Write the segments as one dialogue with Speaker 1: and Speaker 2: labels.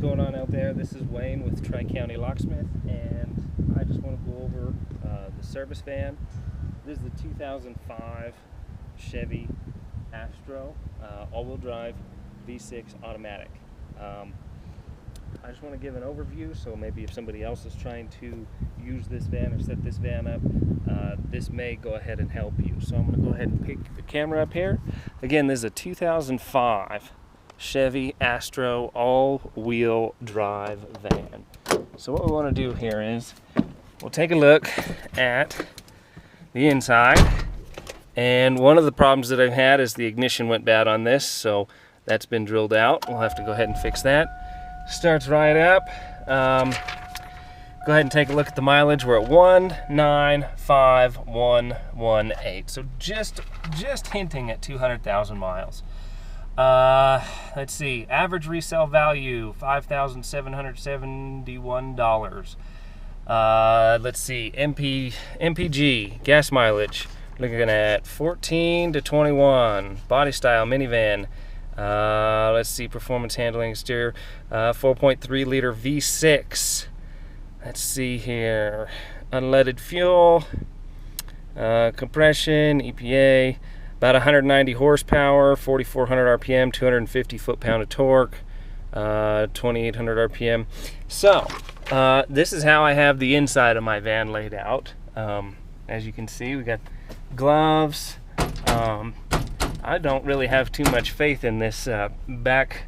Speaker 1: going on out there? This is Wayne with Tri-County Locksmith, and I just want to go over the service van. This is the 2005 Chevy Astro, all-wheel drive V6 automatic. I just want to give an overview, so maybe if somebody else is trying to use this van or set this van up, this may go ahead and help you. So I'm going to go ahead and pick the camera up here. Again, this is a 2005 Chevy Astro all-wheel drive van. So what we want to do here is we'll take a look at the inside, and one of the problems that I've had is the ignition went bad on this, so that's been drilled out. We'll have to go ahead and fix that. Starts right up. Go ahead and take a look at the mileage. We're at 195,118, so just hinting at 200,000 miles. Let's see, average resale value $5,771. Let's see, MPG gas mileage, looking at 14 to 21. Body style minivan. Let's see, performance handling exterior, 4.3 liter V6. Let's see here, unleaded fuel, compression, EPA, about 190 horsepower, 4,400 RPM, 250 foot-pound of torque, 2,800 RPM. So, this is how I have the inside of my van laid out. As you can see, we got gloves. I don't really have too much faith in this back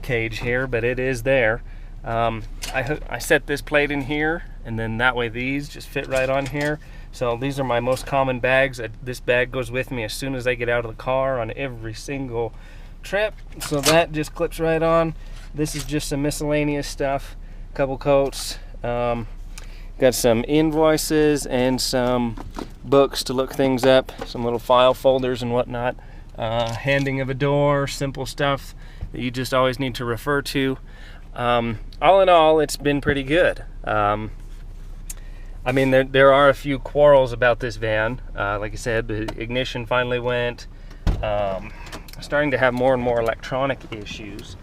Speaker 1: cage here, but it is there. I set this plate in here, and then that way these just fit right on here. So these are my most common bags. This bag goes with me as soon as I get out of the car on every single trip. So that just clips right on. This is just some miscellaneous stuff, a couple coats. Got some invoices and some books to look things up, some little file folders and whatnot. Handing of a door, simple stuff that you just always need to refer to. All in all, it's been pretty good. I mean, there are a few quarrels about this van. Like I said, the ignition finally went. Starting to have more and more electronic issues.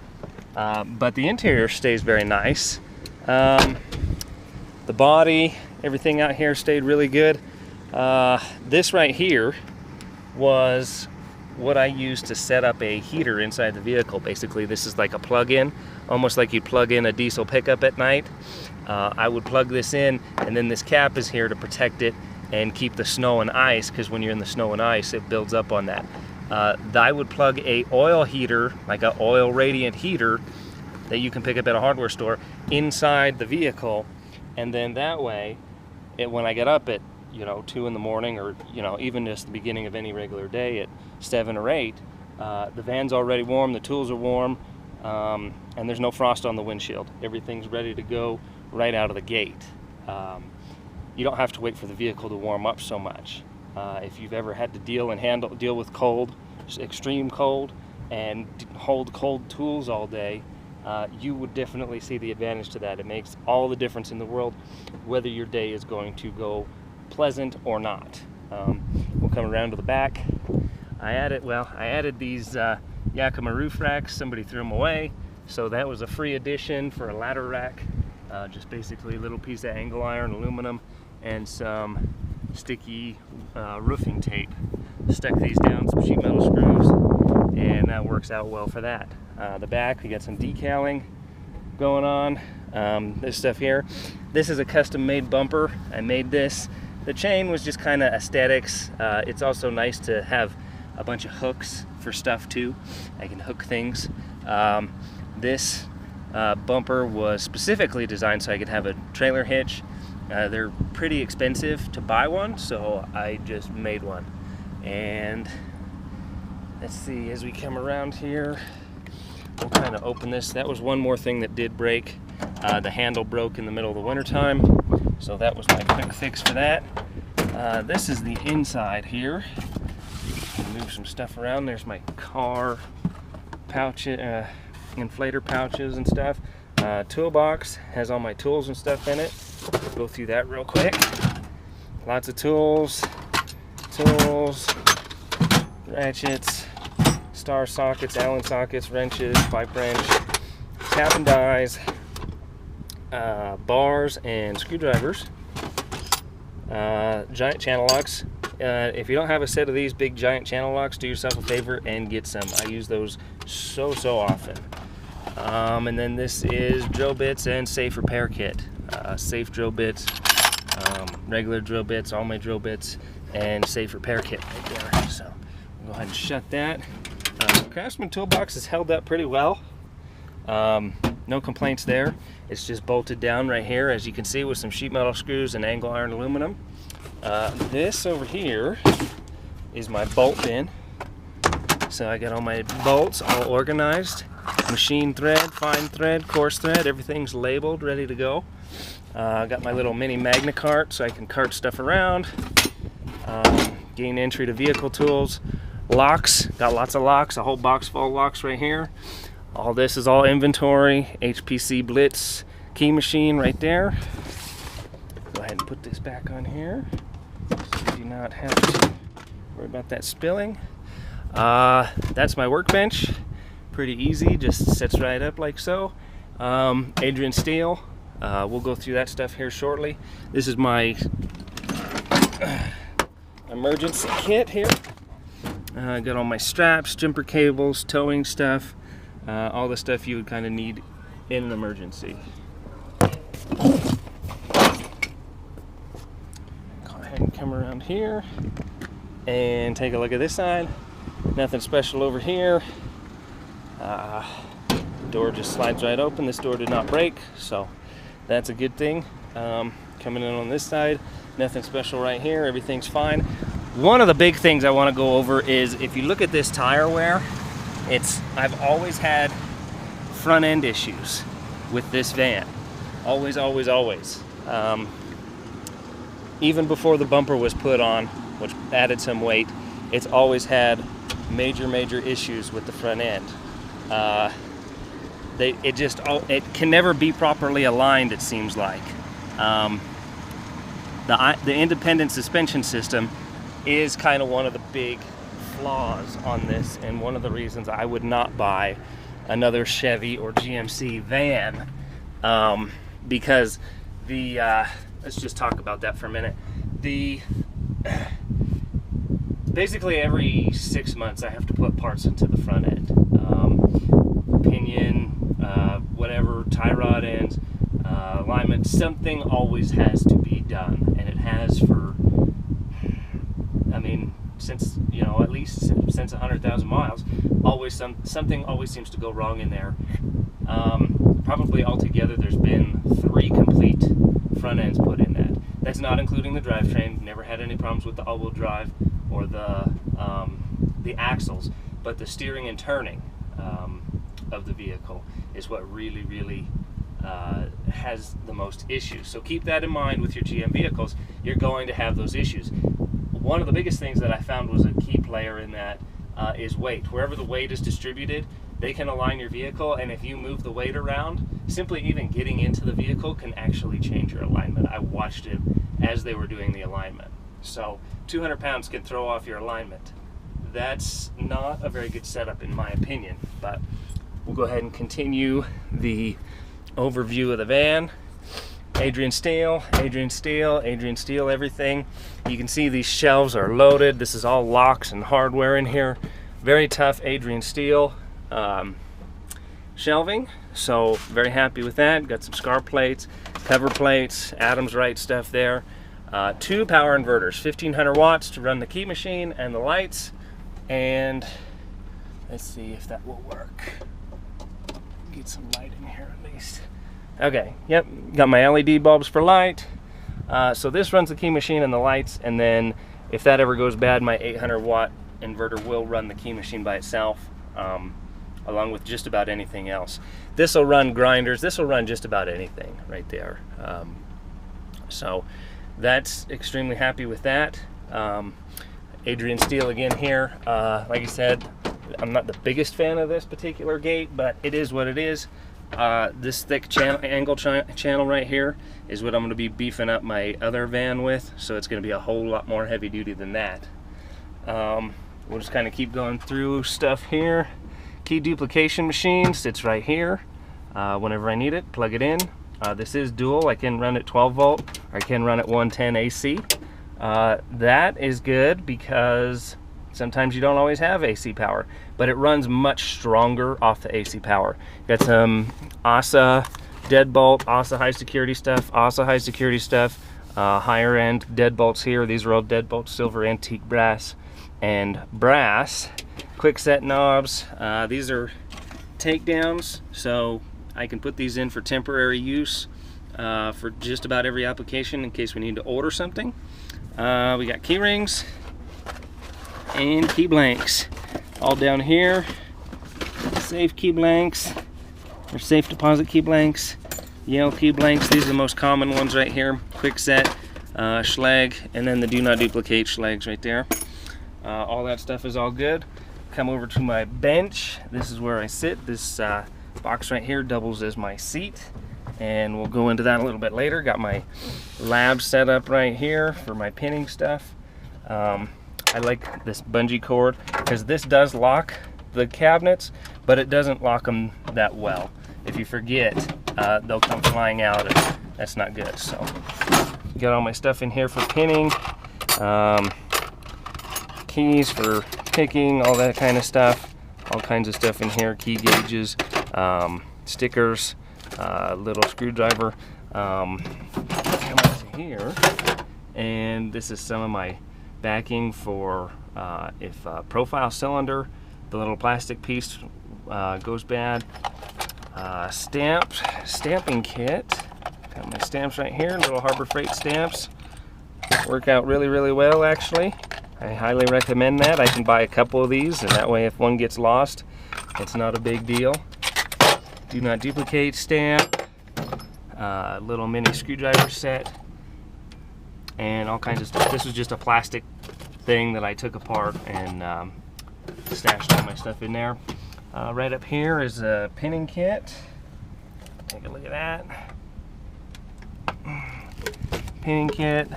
Speaker 1: But the interior stays very nice. The body, everything out here stayed really good. This right here was what I used to set up a heater inside the vehicle. Basically, this is like a plug-in, almost like you plug in a diesel pickup at night. I would plug this in, and then this cap is here to protect it and keep the snow and ice, because when you're in the snow and ice, it builds up on that. I would plug a oil heater, like an oil radiant heater that you can pick up at a hardware store, inside the vehicle, and then that way, when I get up at 2 in the morning, or even just the beginning of any regular day at 7 or 8, the van's already warm, the tools are warm, and there's no frost on the windshield. Everything's ready to go right out of the gate. You don't have to wait for the vehicle to warm up so much. If you've ever had to deal with cold, extreme cold, and hold cold tools all day, you would definitely see the advantage to that. It makes all the difference in the world whether your day is going to go pleasant or not. We'll come around to the back. I added these Yakima roof racks. Somebody threw them away, so that was a free addition for a ladder rack. Just basically a little piece of angle iron aluminum and some sticky roofing tape. Stuck these down, some sheet metal screws, and that works out well for that. The back, we got some decaling going on. This stuff here. This is a custom made bumper. I made this. The chain was just kind of aesthetics. It's also nice to have a bunch of hooks for stuff too. I can hook things. This bumper was specifically designed so I could have a trailer hitch. They're pretty expensive to buy one, so I just made one. And let's see, as we come around here, we'll kind of open this. That was one more thing that did break. The handle broke in the middle of the winter time, so that was my quick fix for that. This is the inside here. Move some stuff around. There's my car pouch, inflator pouches and stuff. Toolbox has all my tools and stuff in it. Go through that real quick. Lots of tools, ratchets, star sockets, Allen sockets, wrenches, pipe wrench, tap and dies, bars and screwdrivers, giant channel locks. If you don't have a set of these big giant channel locks, do yourself a favor and get some. I use those so often. And then this is drill bits and safe repair kit. Safe drill bits, regular drill bits, all my drill bits, and safe repair kit right there. So I'll go ahead and shut that. Craftsman toolbox is held up pretty well. No complaints there. It's just bolted down right here, as you can see, with some sheet metal screws and angle iron aluminum. This over here is my bolt bin. So I got all my bolts all organized. Machine thread, fine thread, coarse thread, everything's labeled, ready to go. I got my little mini magna cart so I can cart stuff around. Gain entry to vehicle tools. Locks, got lots of locks, a whole box full of locks right here. All this is all inventory. HPC Blitz key machine right there. Go ahead and put this back on here so you do not have to worry about that spilling. That's my workbench. Pretty easy, just sits right up like so. Adrian steel. We'll go through that stuff here shortly. This is my emergency kit here. I got all my straps, jumper cables, towing stuff, all the stuff you would kind of need in an emergency. Go ahead and come around here and take a look at this side. Nothing special over here. Door just slides right open. This door did not break, so that's a good thing. Coming in on this side, nothing special right here. Everything's fine. One of the big things I want to go over is if you look at this tire wear, I've always had front end issues with this van. Always. Even before the bumper was put on, which added some weight, it's always had major issues with the front end. It can never be properly aligned, it seems like. The independent suspension system is kind of one of the big flaws on this, and one of the reasons I would not buy another Chevy or GMC van, because let's just talk about that for a minute. Basically every 6 months I have to put parts into the front end. Pinion, whatever, tie rod ends, alignment, something always has to be done, and it has for, since, at least since 100,000 miles, something always seems to go wrong in there. Probably altogether there's been 3 complete front ends put in that. That's not including the drivetrain. Never had any problems with the all-wheel drive or the axles, but the steering and turning of the vehicle is what really has the most issues. So keep that in mind with your GM vehicles. You're going to have those issues. One of the biggest things that I found was a key player in that is weight. Wherever the weight is distributed, they can align your vehicle, and if you move the weight around, simply even getting into the vehicle can actually change your alignment. I watched it as they were doing the alignment. So 200 pounds can throw off your alignment. That's not a very good setup in my opinion, but we'll go ahead and continue the overview of the van. Adrian steel, everything. You can see these shelves are loaded. This is all locks and hardware in here. Very tough Adrian steel shelving, so very happy with that. Got some scar plates, cover plates, Adams Wright stuff there. 2 power inverters, 1500 watts to run the key machine and the lights. And let's see if that will work. Get some light in here at least. Okay, yep, got my LED bulbs for light. So this runs the key machine and the lights, and then if that ever goes bad, my 800 watt inverter will run the key machine by itself, along with just about anything else. This will run grinders, this will run just about anything right there. So that's extremely happy with that. Adrian steel again here. Like I said, I'm not the biggest fan of this particular gate, but it is what it is. This thick angle channel right here is what I'm going to be beefing up my other van with, so it's going to be a whole lot more heavy duty than that. We'll just kind of keep going through stuff here. Key duplication machine sits right here. whenever I need it, plug it in. This is dual. I can run it 12 volt, or I can run it 110 AC. That is good because sometimes you don't always have AC power, but it runs much stronger off the AC power. Got some ASA deadbolt, ASA high security stuff, ASA high security stuff, higher end deadbolts here. These are all deadbolts, silver, antique brass, and brass. Quick set knobs. These are takedowns, so I can put these in for temporary use for just about every application in case we need to order something. We got key rings and key blanks all down here. Safe key blanks, or safe deposit key blanks, Yale key blanks. These are the most common ones right here. Quick set, schlag, and then the do not duplicate schlags right there. All that stuff is all good. Come over to my bench. This is where I sit. This box right here doubles as my seat, and we'll go into that a little bit later. Got my lab set up right here for my pinning stuff. I like this bungee cord because this does lock the cabinets, but it doesn't lock them that well. If you forget, they'll come flying out, and that's not good. So got all my stuff in here for pinning, keys for picking, all that kind of stuff, all kinds of stuff in here, key gauges, stickers, little screwdriver. Come over here, and this is some of my backing for if profile cylinder, the little plastic piece goes bad. Stamping kit. Got my stamps right here, little Harbor Freight stamps. Work out really, really well actually. I highly recommend that. I can buy a couple of these, and that way if one gets lost, it's not a big deal. Do not duplicate stamp. Little mini screwdriver set, and all kinds of stuff. This was just a plastic thing that I took apart and stashed all my stuff in there. Right up here is a pinning kit. Take a look at that. Pinning kit,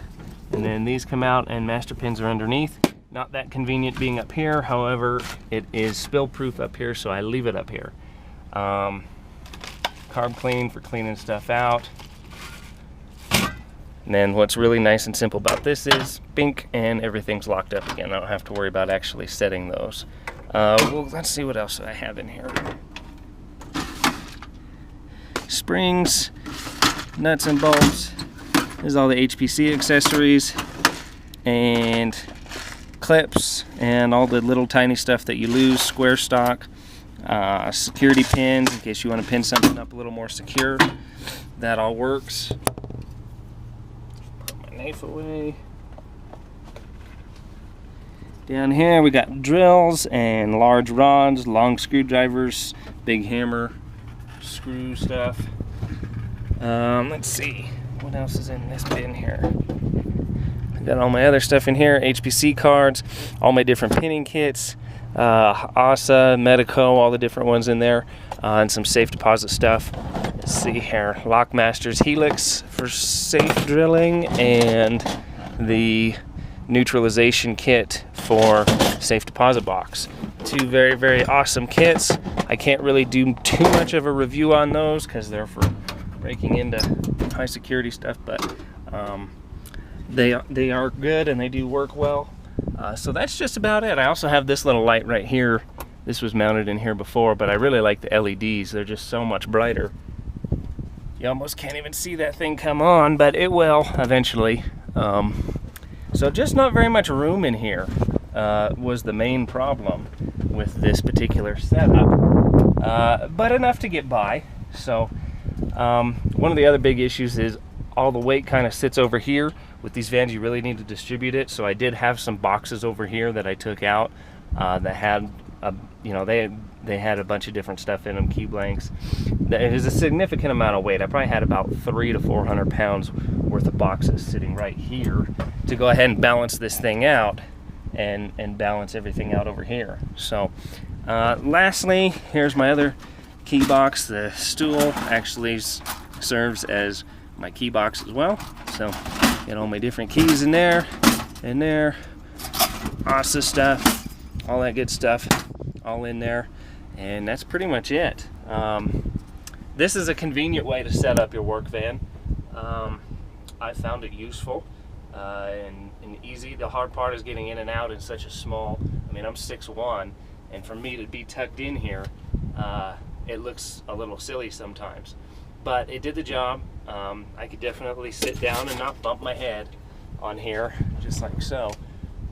Speaker 1: and then these come out and master pins are underneath. Not that convenient being up here, however it is spill proof up here, so I leave it up here. Carb clean for cleaning stuff out. And then what's really nice and simple about this is bink, and everything's locked up again. I don't have to worry about actually setting those. Well, let's see what else I have in here. Springs, nuts and bolts. This is all the HPC accessories, and clips, and all the little tiny stuff that you lose, square stock, security pins in case you want to pin something up a little more secure. That all works. Put my knife away. Down here we got drills and large rods, long screwdrivers, big hammer, screw stuff. Let's see, what else is in this bin here? I got all my other stuff in here, HPC cards, all my different pinning kits, ASA, Medico, all the different ones in there, and some safe deposit stuff. Let's see here, Lockmaster's Helix for safe drilling, and the neutralization kit for safe deposit box. Two very, very awesome kits. I can't really do too much of a review on those because they're for breaking into high security stuff, but they are good and they do work well. So that's just about it. I also have this little light right here. This was mounted in here before, but I really like the LEDs. They're just so much brighter. You almost can't even see that thing come on, but it will eventually. So just not very much room in here was the main problem with this particular setup, but enough to get by. So one of the other big issues is all the weight kind of sits over here. With these vans you really need to distribute it, so I did have some boxes over here that I took out that had they had a bunch of different stuff in them, key blanks. It was a significant amount of weight. I probably had about 300 to 400 pounds worth of boxes sitting right here to go ahead and balance this thing out and balance everything out over here. So lastly, here's my other key box. The stool actually serves as my key box as well. So get all my different keys in there, ASA stuff, all that good stuff, all in there, and that's pretty much it. this is a convenient way to set up your work van. I found it useful and easy. The hard part is getting in and out in such a small, I mean, I'm 6'1", and for me to be tucked in here, it looks a little silly sometimes. But it did the job. I could definitely sit down and not bump my head on here, just like so.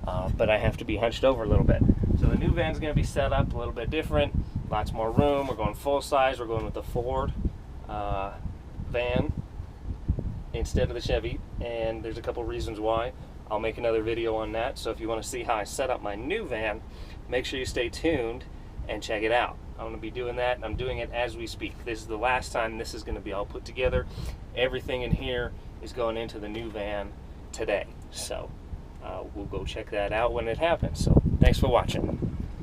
Speaker 1: But I have to be hunched over a little bit. So the new van's going to be set up a little bit different. Lots more room. We're going full size. We're going with the Ford van instead of the Chevy, and there's a couple reasons why. I'll make another video on that. So if you want to see how I set up my new van, make sure you stay tuned and check it out. I'm going to be doing that, and I'm doing it as we speak. This is the last time this is going to be all put together. Everything in here is going into the new van today. So we'll go check that out when it happens. So thanks for watching.